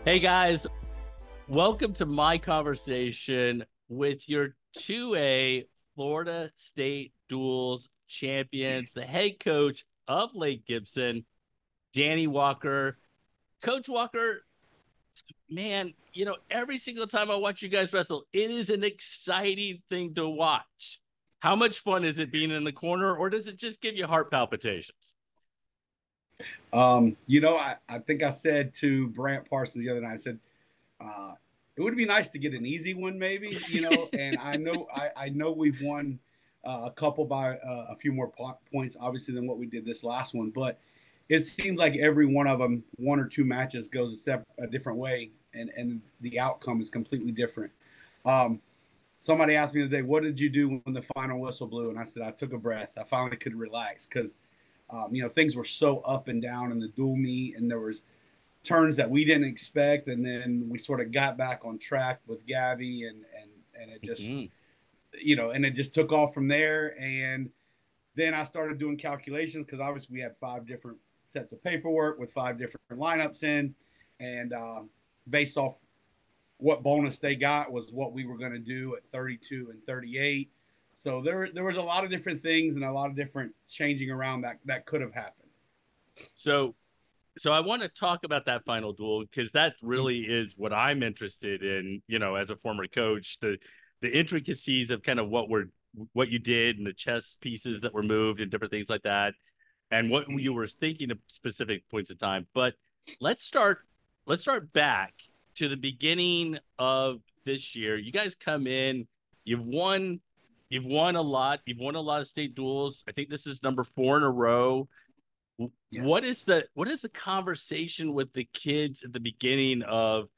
Hey guys, welcome to my conversation with your 2A Florida State Duels champions, the head coach of Lake Gibson, Danny Walker. Coach Walker, man, every single time I watch you guys wrestle, it is an exciting thing to watch. How much fun is it being in the corner, or does it just give you heart palpitations? I think I said to Brant Parsons the other night, I said, it would be nice to get an easy one, maybe, and I know we've won a couple by a few more points, obviously, than what we did this last one, but it seems like every one of them, one or two matches goes a different way, and the outcome is completely different. Um, Somebody asked me the other day, what did you do when the final whistle blew? And I said, I took a breath. I finally could relax because things were so up and down in the dual meet, and there was turns that we didn't expect, and then we sort of got back on track with Gabby, and it just Mhm. and it just took off from there. And then I started doing calculations because obviously we had five different sets of paperwork with five different lineups in, and based off what bonus they got was what we were going to do at 32 and 38. So there was a lot of different things and a lot of different changing around that could have happened. So So I want to talk about that final duel because that really is what I'm interested in, as a former coach, the intricacies of kind of what you did and the chess pieces that were moved and different things like that, and what you were thinking of specific points of time. But let's start let's start back to the beginning of this year. You guys come in, you've won you've won a lot. You've won a lot of state duels. I think this is number 4 in a row. What Yes. is the conversation with the kids at the beginning of,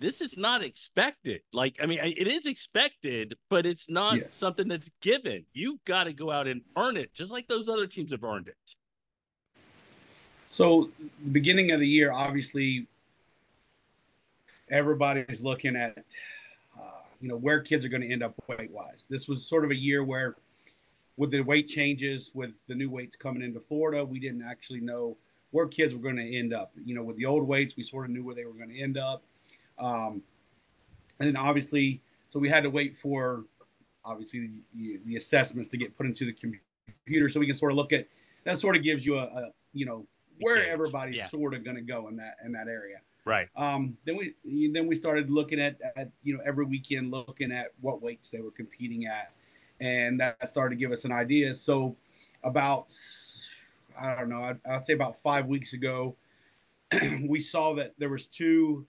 this is not expected. Like, I mean, it is expected, but it's not Yes. something that's given. You've got to go out and earn it, just like those other teams have earned it. So the beginning of the year, obviously, everybody's looking at where kids are going to end up weight wise. This was sort of a year where, with the weight changes, with the new weights coming into Florida, we didn't actually know where kids were going to end up. With the old weights, we sort of knew where they were going to end up, um, and then obviously, so we had to wait for obviously the assessments to get put into the computer, so we can sort of look at that. Sort of gives you a A where gauge. everybody's Yeah. sort of going to go in that area. Right. Then we started looking at every weekend, looking at what weights they were competing at, and that started to give us an idea. So about, I don't know, I'd say about 5 weeks ago, we saw that there was two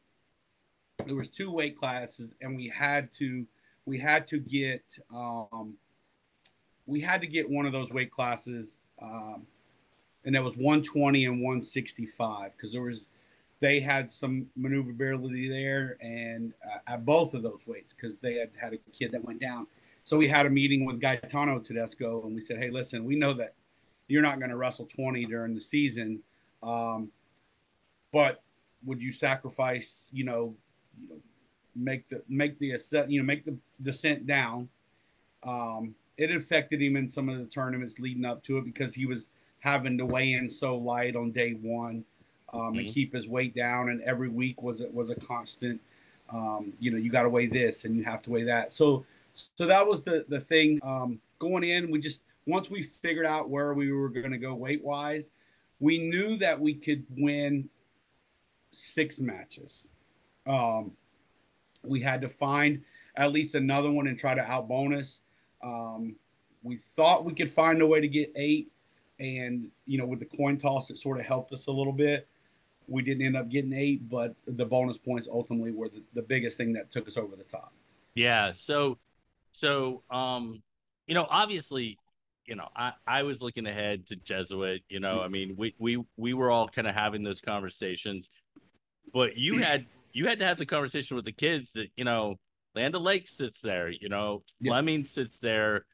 weight classes, and we had to get one of those weight classes, and that was 120 and 165 because they had some maneuverability there, and at both of those weights because they had a kid that went down. So we had a meeting with Gaetano Tedesco, and we said, hey, listen, we know that you're not going to wrestle 20 during the season, um, but would you sacrifice, make the descent down. It affected him in some of the tournaments leading up to it because he was having to weigh in so light on day one, and Mhm. keep his weight down. And every week was a constant. You got to weigh this and you have to weigh that. So that was the thing going in. We just once we figured out where we were going to go weight wise, we knew that we could win 6 matches. Um, we had to find at least another one and try to outbonus. Um, we thought we could find a way to get 8, and with the coin toss, it sort of helped us a little bit. We didn't end up getting 8, but the bonus points ultimately were the biggest thing that took us over the top. Yeah. Obviously, I was looking ahead to Jesuit. I mean, we were all kind of having those conversations, but you had to have the conversation with the kids that, Land O'Lakes sits there, Yeah, Fleming sits there.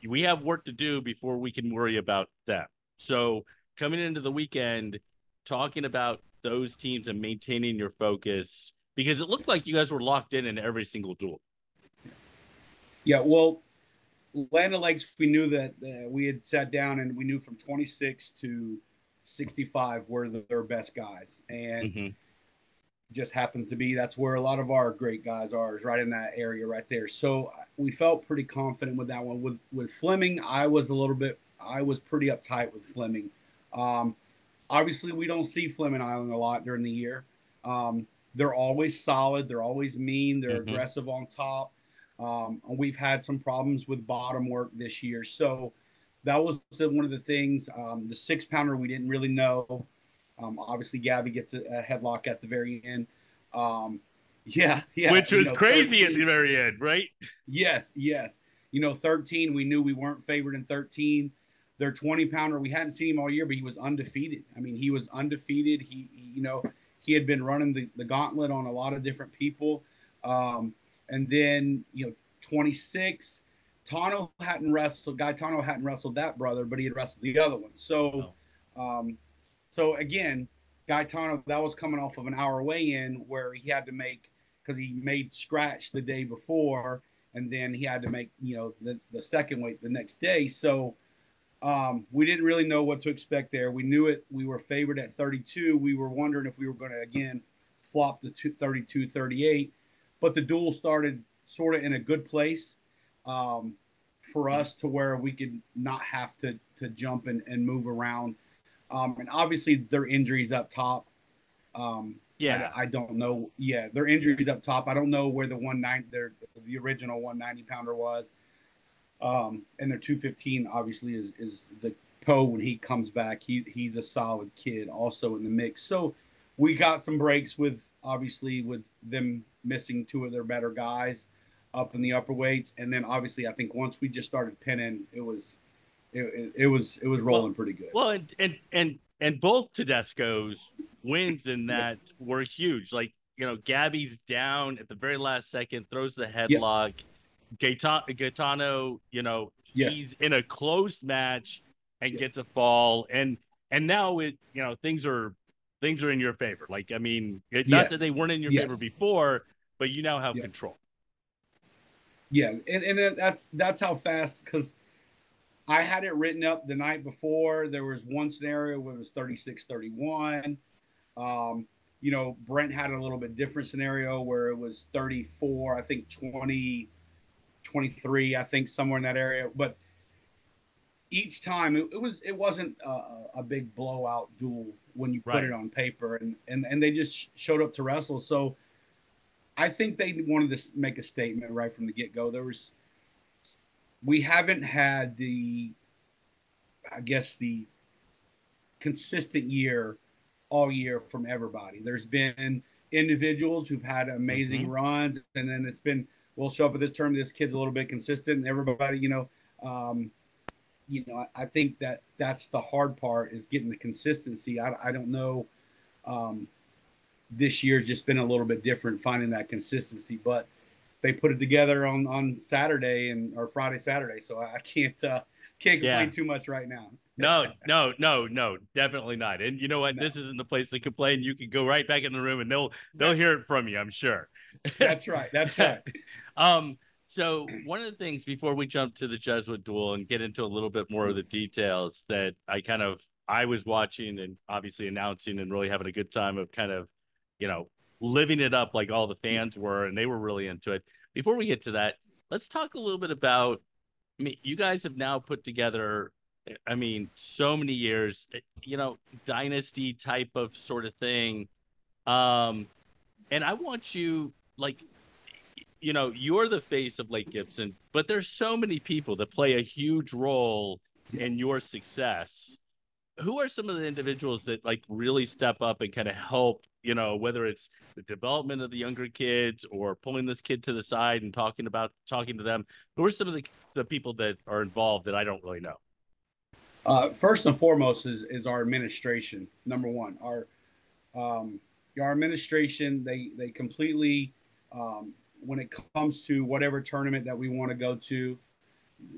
We have work to do before we can worry about them. So coming into the weekend, talking about those teams and maintaining your focus, because it looked like you guys were locked in every single duel. yeah. Well, Land Lakes, we knew that we had sat down and we knew from 26 to 65 were their best guys, and Mm-hmm. just happens to be that's where a lot of our great guys are, is right in that area right there. So we felt pretty confident with that one. With Fleming, I was pretty uptight with Fleming. Um, Obviously, we don't see Fleming Island a lot during the year. They're always solid. They're always mean. They're Mm-hmm. aggressive on top. We've had some problems with bottom work this year, so that was one of the things. The 6 pounder we didn't really know. Obviously, Gabby gets a headlock at the very end. Um, yeah, yeah. Which was crazy at the 13. very end, right? Yes, yes. 13, we knew we weren't favored in 13. Their 20 pounder, we hadn't seen him all year, but he was undefeated. I mean, he was undefeated. He had been running the gauntlet on a lot of different people. And then, 26, Tano hadn't wrestled, Guy Tano hadn't wrestled that brother, but he had wrestled the other one. Oh, Um, so again, Gaetano, that was coming off of an hour weigh-in where he had to make, because he made scratch the day before, and then he had to make the second weight the next day. So we didn't really know what to expect there. We knew it. We were favored at 32. We were wondering if we were going to again flop to 32, 38, but the duel started sort of in a good place for us to where we could not have to jump and move around. And obviously their injuries up top. yeah. I don't know. Yeah, their injuries up top. I don't know where the original 190 pounder was. And their 215 obviously is the Poe when he comes back. He's a solid kid also in the mix. So we got some breaks with obviously with them missing two of their better guys up in the upper weights, and then obviously I think once we just started pinning, it was Well, rolling pretty good. well, and both Tedesco's wins in Yep. that were huge. Like, Gabby's down at the very last second, throws the Yep. headlock. Gaetano, Yes. he's in a close match and Yep. gets a fall, and now things are in your favor. Like, I mean, not that Yes. they weren't in your favor Yes. before, but you now have Yep. control. Yeah. And that's how fast, because I had it written up the night before. There was one scenario where it was 36-31. Um, Brent had a little bit different scenario where it was 34, I think 20, 23, I think somewhere in that area. But each time it wasn't a big blowout duel when you put it Right. on paper, and they just showed up to wrestle. So I think they wanted to make a statement right from the get go. We haven't had I guess the consistent year all year from everybody. There's been individuals who've had amazing Mm-hmm. runs, and then it's been we'll show up at this term. This kid's a little bit consistent, and everybody, I think that's the hard part is getting the consistency. I don't know. Um, this year's just been a little bit different finding that consistency, but they put it together on Saturday or Friday, Saturday. So I can't Yeah. complain too much right now. No, no, no, no, definitely not. And you know what? No, This isn't the place to complain. You can go right back in the room and they'll that hear it from you, I'm sure. that's right. That's right. um, so one of the things before we jump to the Jesuit duel and get into a little bit more of the details that I was watching and obviously announcing and really having a good time of kind of, you know, living it up like all the fans were and they were really into it. Before we get to that, let's talk a little bit about I mean, you guys have now put together, I mean, so many years, dynasty type of sort of thing. Um, and I want you, like, you're the face of Lake Gibson, but there's so many people that play a huge role Yes. in your success. Who are some of the individuals that like really step up and kind of help, whether it's the development of the younger kids or pulling this kid to the side and talking to them? Who are some of the people that are involved that I don't really know? First and foremost is our administration. Number one, um, our administration. They completely when it comes to whatever tournament that we want to go to,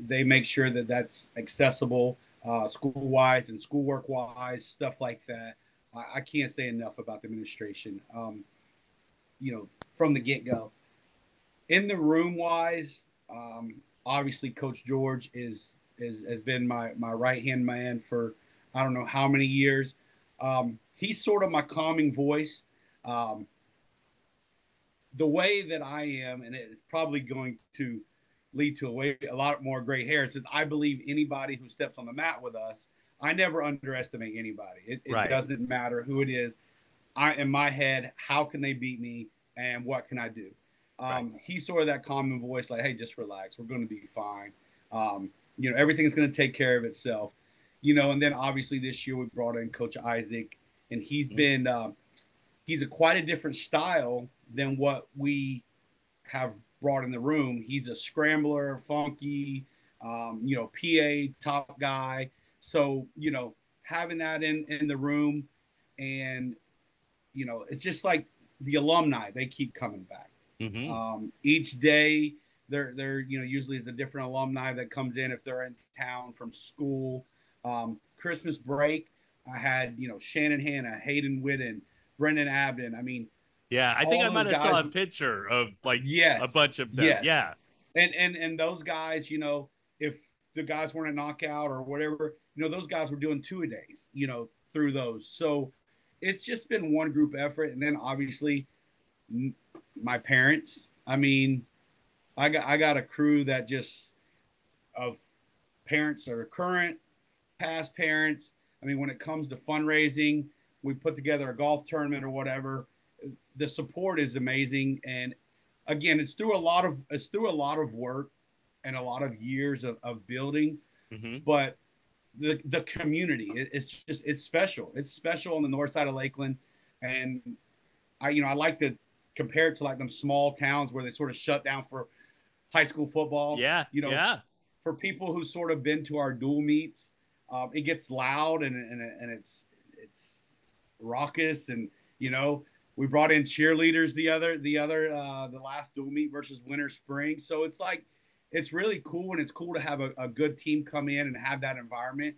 they make sure that that's accessible school wise and schoolwork wise, stuff like that. I can't say enough about the administration. From the get go. In the room wise, obviously Coach George is has been my right hand man for I don't know how many years. He's sort of my calming voice. Um, the way that I am, and it's probably going to lead to a lot more gray hair. It says I believe anybody who steps on the mat with us. I never underestimate anybody. It Right. doesn't matter who it is. I in my head, how can they beat me, and what can I do? Right. He's sort of that common voice, like, hey, just relax. We're going to be fine. Everything's going to take care of itself. And then obviously this year we brought in Coach Isaac, and he's quite a different style than what we have brought in the room. He's a scrambler, funky, PA top guy. So, having that in the room, and, it's just like the alumni, they keep coming back. Mm-hmm. Each day, there usually is a different alumni that comes in if they're in town from school. Christmas break, I had, Shannon Hanna, Hayden Whitten, Brendan Abden. I mean, Yeah, I think all I those might have saw guys. a picture of like a Yes, bunch of them. yes, Yeah. and those guys, if the guys weren't a knockout or whatever, those guys were doing 2 a days, through those. So it's just been one group effort, and then obviously my parents. I mean, I got a crew that just of parents that are current, past parents. I mean, when it comes to fundraising, we put together a golf tournament or whatever. The support is amazing, and again, it's through a lot of work and a lot of years of building. Mm-hmm. But the community, it's special. It's special on the north side of Lakeland, and I like to compare it to like them small towns where they sort of shut down for high school football. Yeah. Yeah. For people who sort of been to our dual meets, it gets loud and it's raucous, and we brought in cheerleaders the last dual meet versus winter spring. So it's like it's really cool, and it's cool to have a good team come in and have that environment.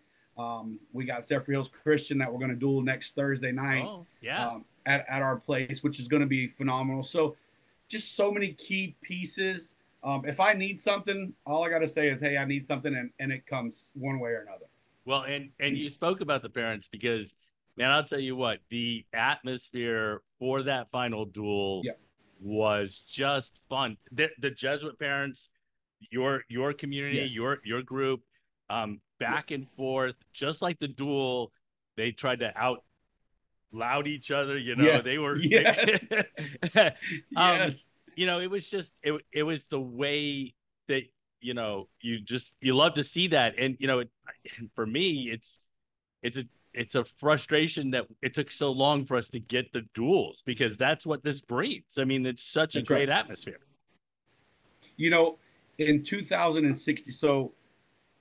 We got Zephyr Hills Christian that we're going to duel next Thursday night Oh, yeah. at our place, which is going to be phenomenal. So just so many key pieces. If I need something, all I got to say is, hey, I need something, and it comes one way or another. Well, and you spoke about the parents because, man, I'll tell you what, the atmosphere for that final duel Yeah. was just fun. The Jesuit parents, your community, Yes. your group, Yeah. back and forth, just like the duel, they tried to out loud each other. Yes. They were Yes. um, Yes. it was just it was the way that you love to see that. And for me it's a it's a frustration that it took so long for us to get the duels, because that's what this breeds. I mean, it's such a That's right. great atmosphere. You know, in 2060, so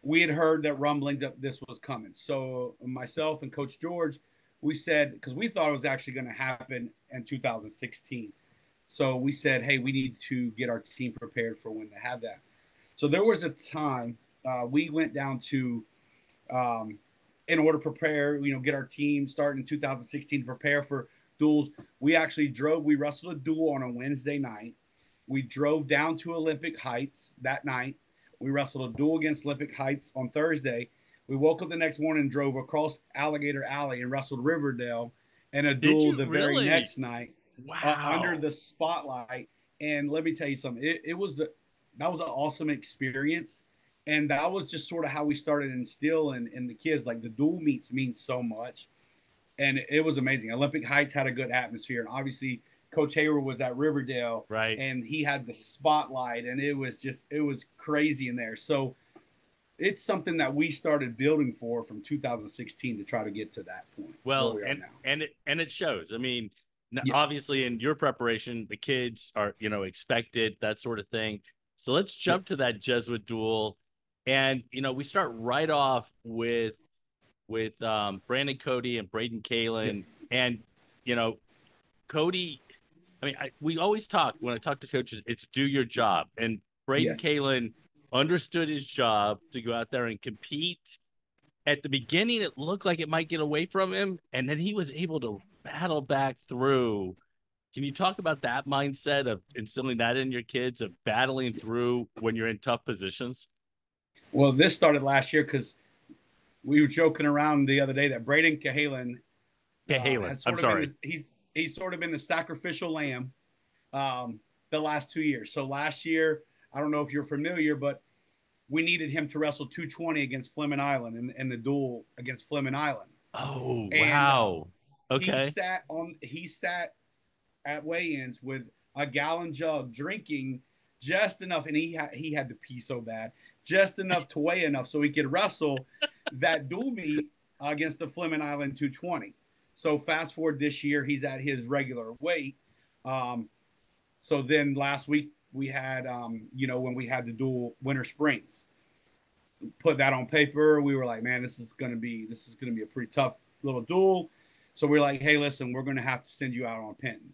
we had heard that rumblings that this was coming. So myself and Coach George, we said, because we thought it was actually going to happen in 2016. So we said, hey, we need to get our team prepared for when they have that. So there was a time we went down to, in order to prepare, get our team starting in 2016 to prepare for duels. We wrestled a duel on a Wednesday night. We drove down to Olympic Heights that night. We wrestled a duel against Olympic Heights on Thursday. We woke up the next morning and drove across Alligator Alley and wrestled Riverdale, and a Did duel you the very really? next night under Wow. the spotlight. And let me tell you something. That was an awesome experience, and that was just sort of how we started instilling in the kids. Like the dual meets mean so much, and it was amazing. Olympic Heights had a good atmosphere, and obviously Coach Hayward was at Riverdale, Right. and he had the spotlight, and it was crazy in there. So it's something that we started building for from 2016 to try to get to that point where Well, we are now. and it shows. I mean, Yeah, obviously in your preparation, the kids are, expected, that sort of thing. So let's yeah, jump to that Jesuit duel. And we start right off with Brandon Cody and Braden yeah, Kalen. And you know, Cody, I mean, we always talk when I talk to coaches, it's do your job. And Braden yes. Kalen understood his job to go out there and compete. At the beginning, it looked like it might get away from him, and then he was able to battle back through. Can you talk about that mindset of instilling that in your kids, of battling through when you're in tough positions? Well, this started last year because we were joking around the other day that Braden Cahalan Okay, Halen, has I'm sort of sorry. been he's sort of been the sacrificial lamb um, the last 2 years. So last year, I don't know if you're familiar, but we needed him to wrestle 220 against Fleming Island in the duel against Fleming Island. Oh, And wow. he Okay. sat on he sat at weigh-ins with a gallon jug drinking just enough, and he had to pee so bad, just enough to weigh enough so he could wrestle that dual meet against the Fleming Island 220. So fast forward this year, he's at his regular weight. Um, so then last week we had, when we had the dual Winter Springs, put that on paper. We were like, man, this is gonna be a pretty tough little duel. So we're like, hey, listen, we're gonna have to send you out on Penton.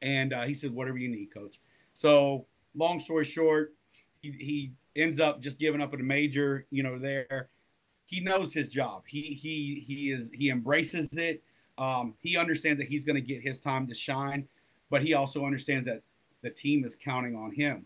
And he said, whatever you need, coach. So long story short, he ends up just giving up at a major, there. He knows his job. He embraces it. He understands that he's going to get his time to shine, but he also understands that the team is counting on him.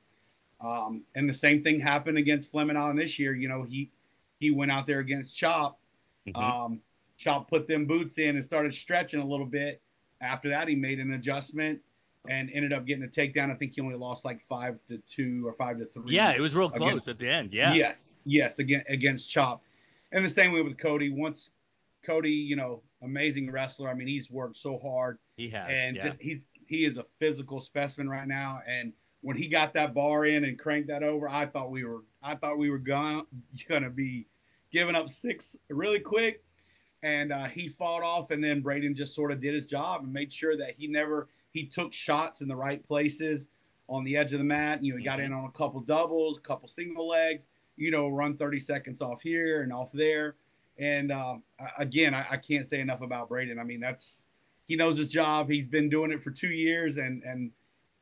And the same thing happened against Fleming Island this year. He went out there against Chop. Hmm. Um, Chop put them boots in and started stretching a little bit. After that, he made an adjustment and ended up getting a takedown. I think he only lost like 5-2 or five to Yeah, three it was real close against. at the end. Yeah. Yes, against Chop. And the same way with Cody. Once Cody, amazing wrestler. I mean, he's worked so hard, He has. and Yeah. just he is a physical specimen right now. And when he got that bar in and cranked that over, I thought we were gonna be giving up six really quick. And he fought off, and then Braden just sort of did his job and made sure that he took shots in the right places on the edge of the mat. He got Hmm. in on a couple doubles, a couple single legs. Run 30 seconds off here and off there. And again, I can't say enough about Braden. I mean, he knows his job. He's been doing it for 2 years, and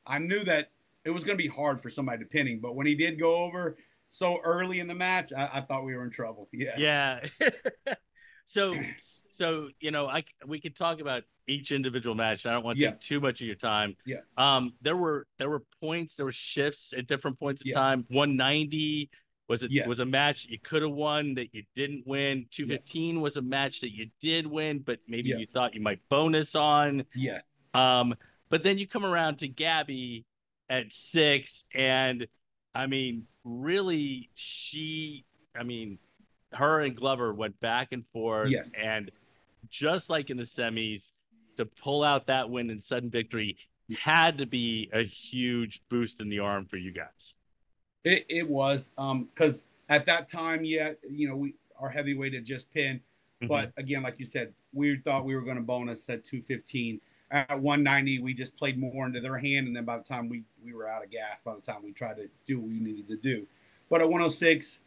I knew that it was going to be hard for somebody to pin him. But when he did go over so early in the match, I thought we were in trouble. Yes. Yeah. so I we could talk about each individual match. I don't want to Yeah. take too much of your time. Yeah. There were points, there were shifts at different points of Yes. time. 190 was a Yes. match you could have won that you didn't win. Yeah. 215 was a match that you did win, but maybe Yeah. you thought you might bonus on. Yes. Um, but then you come around to Gabby at 6, and I mean, really, I mean, her and Glover went back and forth, Yes. and just like in the semis, to pull out that win and sudden victory had to be a huge boost in the arm for you guys. It was because at that time, yet our heavyweight had just pinned, Hmm. but again, like you said, we thought we were going to bonus at 215. At 190, we just played more into their hand, and then by the time we were out of gas, by the time we tried to do what we needed to do, but at 106,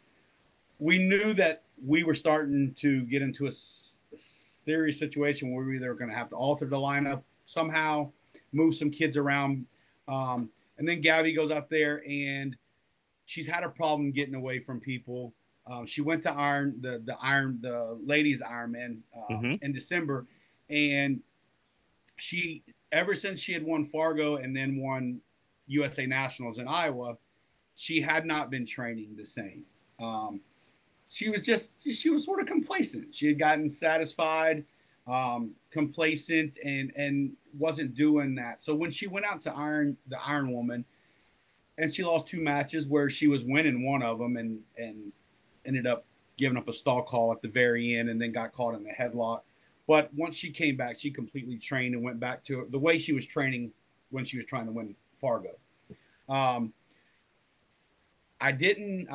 we knew that we were starting to get into a serious situation where we were either going to have to alter the lineup somehow, move some kids around, and then Gabby goes out there and she's had a problem getting away from people. She went to the ladies Ironman Hmm. in December, and she ever since she had won Fargo and then won USA Nationals in Iowa, she had not been training the same. Um, she was sort of complacent. She had gotten satisfied, complacent, and wasn't doing that. So when she went out to the Iron Woman, and she lost two matches where she was winning one of them and ended up giving up a stall call at the very end and then got caught in the headlock. But once she came back, she completely trained and went back to the way she was training when she was trying to win Fargo. Um, I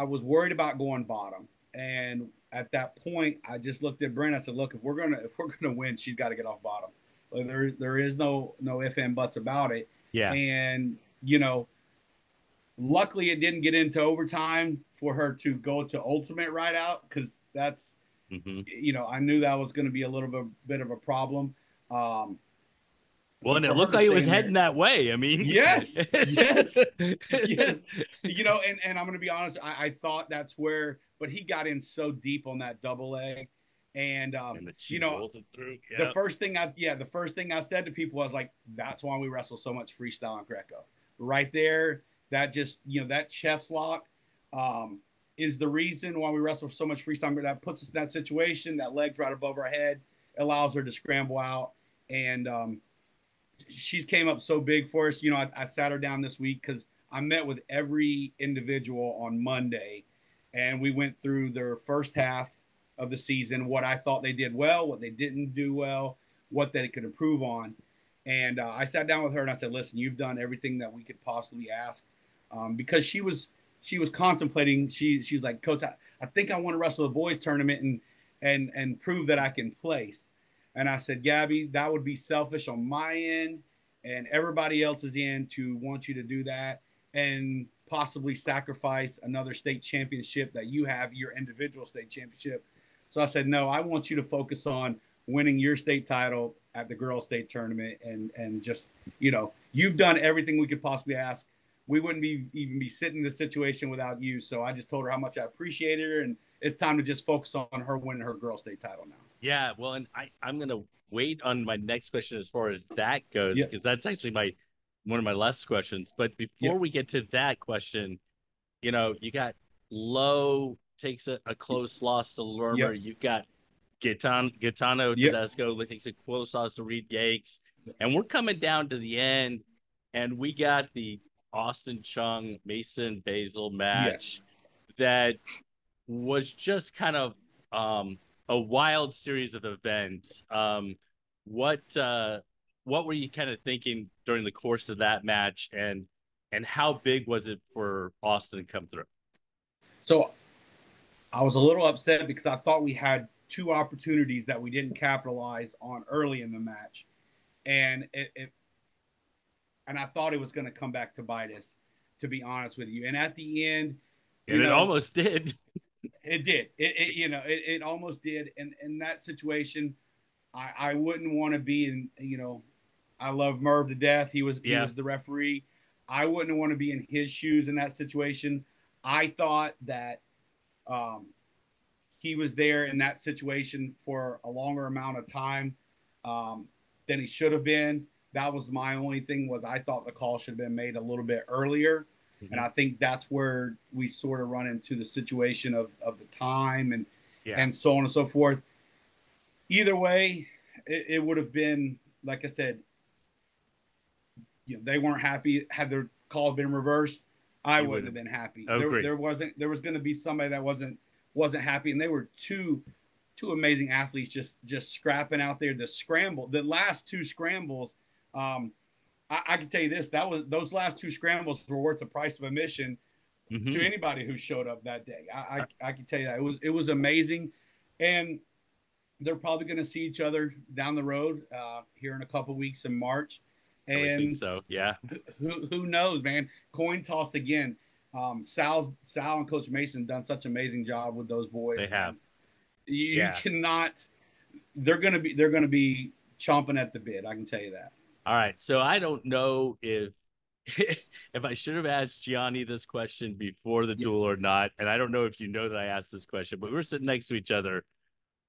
was worried about going bottom. And at that point, I just looked at Brent. I said, look, if we're gonna win, she's got to get off bottom. Like, there is no if and buts about it. Yeah. And luckily it didn't get into overtime for her to go to ultimate right out, because that's Hmm. I knew that was going to be a bit of a problem. Um, Well, but and it for her looked to like it was stand heading there, that way. I mean, yes, yes, yes, and I'm going to be honest, I thought that's where, but he got in so deep on that double leg, and and that she rolls it through. the Yeah. first thing I said to people was like, that's why we wrestle so much freestyle and Greco. Right there, that just that chest lock is the reason why we wrestle so much freestyle. That puts us in that situation. That leg's right above our head, allows her to scramble out, and she's came up so big for us. I sat her down this week because I met with every individual on Monday, and we went through their first half of the season, what I thought they did well, what they didn't do well, what they could improve on. And I sat down with her and I said, "Listen, you've done everything that we could possibly ask," because she was contemplating. She was like, "Coach, I think I want to wrestle the boys tournament and prove that I can place." And I said, "Gabby, that would be selfish on my end and everybody else's end to want you to do that and possibly sacrifice another state championship that you have, your individual state championship." So I said, "No, I want you to focus on winning your state title at the girls' state tournament, and just, you've done everything we could possibly ask. We wouldn't even be sitting in this situation without you." So I just told her how much I appreciated her, and it's time to just focus on her winning her girls' state title now. Yeah, well, and I'm gonna wait on my next question as far as that goes, Yep. because that's actually my one of my last questions. But before Yep. we get to that question, you got Lowe takes a close loss to Lermer. Yep. You've got Gaetano Yep. Tedesco takes a close loss to Reed Yakes. And we're coming down to the end, and we got the Austin Chung Mason Basil Yes. match that was just kind of a wild series of events. What uh, what were you kind of thinking during the course of that match, and how big was it for Austin to come through? So I was a little upset because I thought we had two opportunities that we didn't capitalize on early in the match, and and I thought it was going to come back to bite us, to be honest with you. And at the end, you And it know, almost did. it did. It almost did. And in that situation, I wouldn't want to be in. I love Merv to death. He Yeah. was the referee. I wouldn't want to be in his shoes in that situation. I thought that um, he was there in that situation for a longer amount of time um, than he should have been. That was my only thing, was I thought the call should have been made a little bit earlier. And Mhm. I think that's where we sort of run into the situation of the time Yeah. and so on and so forth. Either way, it would have been, like I said, they weren't happy. Had their call been reversed, I You wouldn't have wouldn't. been happy. Agree. There was going to be somebody that wasn't happy, and they were two amazing athletes just scrapping out there. The last two scrambles, I can tell you this: that was those last two scrambles were worth the price of admission to Hmm. anybody who showed up that day. I can tell you that it was amazing, and they're probably going to see each other down the road here in a couple weeks in March. I would think And so. Yeah, who knows, man? Coin toss again. Sal and Coach Mason done such an amazing job with those they boys, have. and you Yeah. cannot. They're gonna be chomping at the bit. I can tell you that. All right. So I don't know if if I should have asked Gianni this question before the Yep. duel or not, and I don't know if you know that I asked this question, but we were sitting next to each other,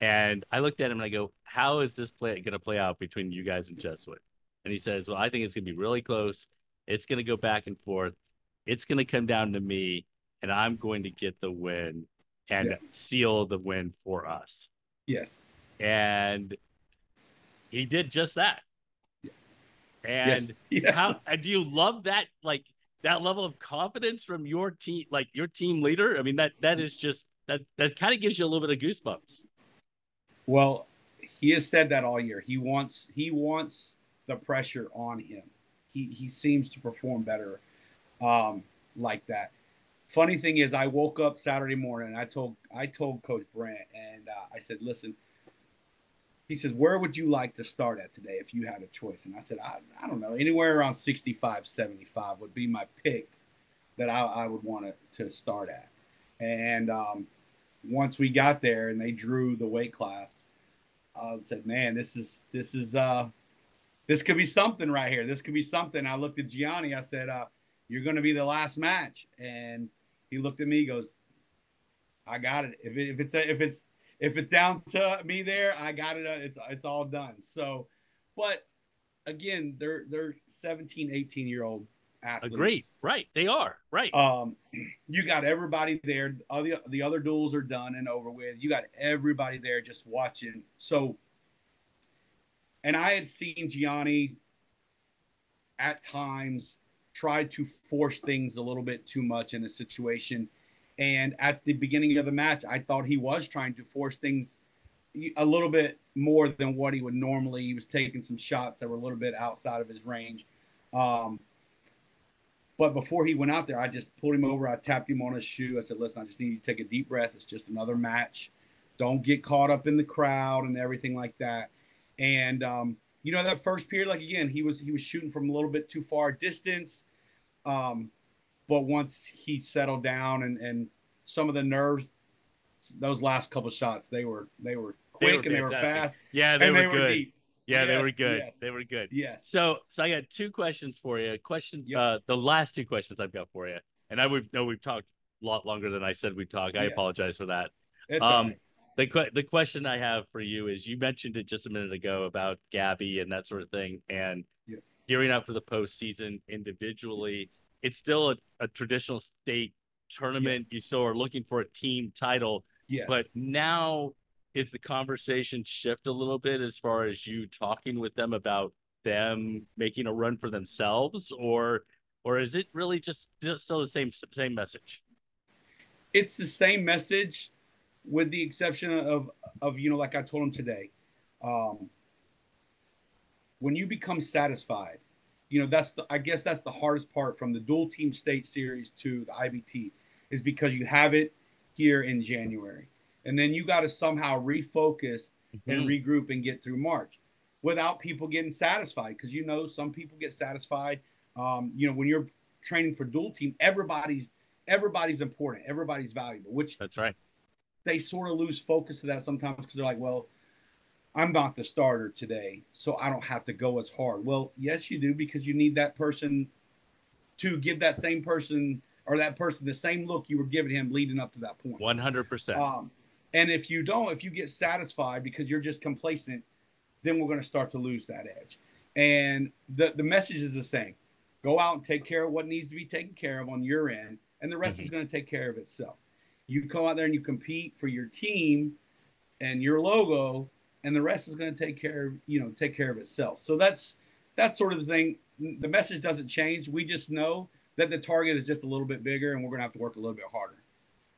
and I looked at him and I go, "How is this play going to play out between you guys and Jesuit?" And he says, "Well, I think it's going to be really close. It's going to go back and forth. It's going to come down to me, and I'm going to get the win Yeah. and seal the win for us." Yes. And he did just that. Yes. And Yes. do you love that, like that level of confidence from your team, like your team leader? I mean, that is just that kind of gives you a little bit of goosebumps. Well, he has said that all year. He wants the pressure on him. He seems to perform better like that. Funny thing is, I woke up Saturday morning. And I told Coach Brant, and I said, "Listen." He says, "Where would you like to start at today if you had a choice?" And I said, I don't know. Anywhere around 65, 75 would be my pick that I would want to start at. And once we got there and they drew the weight class, I said, "Man, this could be something right here. This could be something." I looked at Gianni. I said, "You're going to be the last match." And he looked at me, goes, "I got it. If it's down to me there, I got it. It's all done." So, but again, they're 17, 18-year-old Agreed. athletes. Right. They are. Right. Um, you got everybody there. All the other duels are done and over with. You got everybody there just watching. So, and I had seen Gianni at times tried to force things a little bit too much in a situation. And at the beginning of the match, I thought he was trying to force things a little bit more than what he would normally. He was taking some shots that were a little bit outside of his range. Um, but before he went out there, I just pulled him over. I tapped him on his shoe. I said, listen, I just need you to take a deep breath. It's just another match. Don't get caught up in the crowd and everything like that. And, that first period, like, again, he was shooting from a little bit too far distance. But once he settled down and some of the nerves, those last couple shots, they were quick and they were fast. Yeah, they and were they good. were deep. Yeah, yes, they were good. Yes. They were good. Yes. So I got two questions for you. The last two questions I've got for you, and we've talked a lot longer than I said we'd talk. I apologize for that. It's all right. The question I have for you is, you mentioned it just a minute ago about Gabby and that sort of thing, and gearing up for the postseason individually. It's still a traditional state tournament. You still are looking for a team title. Yes. But now, is the conversation shift a little bit as far as you talking with them about them making a run for themselves, or is it really just still the same message? It's the same message, with the exception of like I told him today. When you become satisfied, I guess that's the hardest part from the dual team state series to the IBT, is because you have it here in January. And then you got to somehow refocus and regroup and get through March without people getting satisfied. Because, some people get satisfied. When you're training for dual team, everybody's important. Everybody's valuable, which that's right. They sort of lose focus of that sometimes because they're like, well, I'm not the starter today, so I don't have to go as hard. Well, yes, you do, because you need that person to give that same person or that person the same look you were giving him leading up to that point. 100%. And if you get satisfied because you're just complacent, then we're going to start to lose that edge. And the message is the same. Go out and take care of what needs to be taken care of on your end, and the rest is going to take care of itself. You go out there and you compete for your team and your logo, and the rest is going to take care of itself. So that's sort of the thing. The message doesn't change. We just know that the target is just a little bit bigger, and we're going to have to work a little bit harder.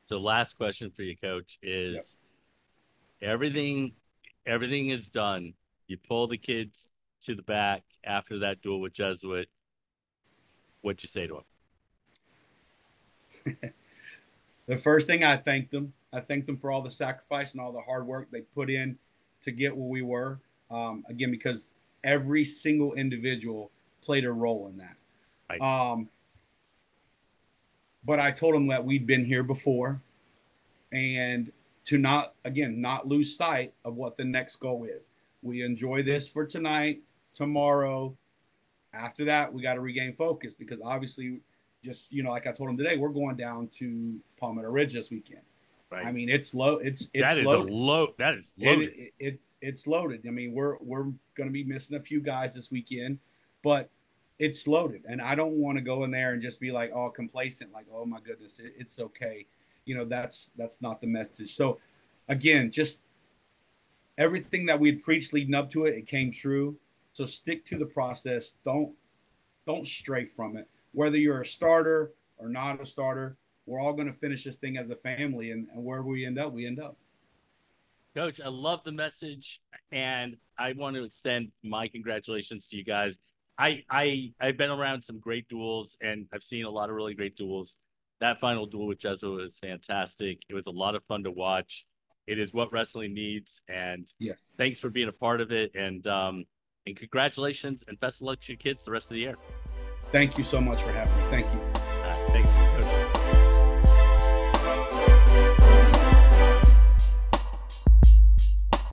So last question for you, Coach, is everything is done. You pull the kids to the back after that duel with Jesuit. What'd you say to them? The first thing, I thanked them. I thanked them for all the sacrifice and all the hard work they put in to get where we were. Again, because every single individual played a role in that. Right. But I told them that we'd been here before, and to not lose sight of what the next goal is. We enjoy this for tonight, tomorrow. After that, we got to regain focus, because obviously, just like I told them today, we're going down to Palmetto Ridge this weekend. Right. I mean, it's low. It's loaded. That is loaded. It's loaded. I mean, we're going to be missing a few guys this weekend, but it's loaded. And I don't want to go in there and just be like, oh, complacent, like, oh my goodness, it's okay. That's not the message. So again, just everything that we'd preached leading up to it, it came true. So stick to the process. Don't stray from it. Whether you're a starter or not a starter, we're all going to finish this thing as a family, and wherever we end up, we end up. Coach, I love the message, and I want to extend my congratulations to you guys. I've been around some great duels, and I've seen a lot of really great duels. That final duel with Jesuit was fantastic. It was a lot of fun to watch. It is what wrestling needs, and thanks for being a part of it. And congratulations, and best of luck to your kids the rest of the year. Thank you so much for having me. Thank you. Thanks, Coach.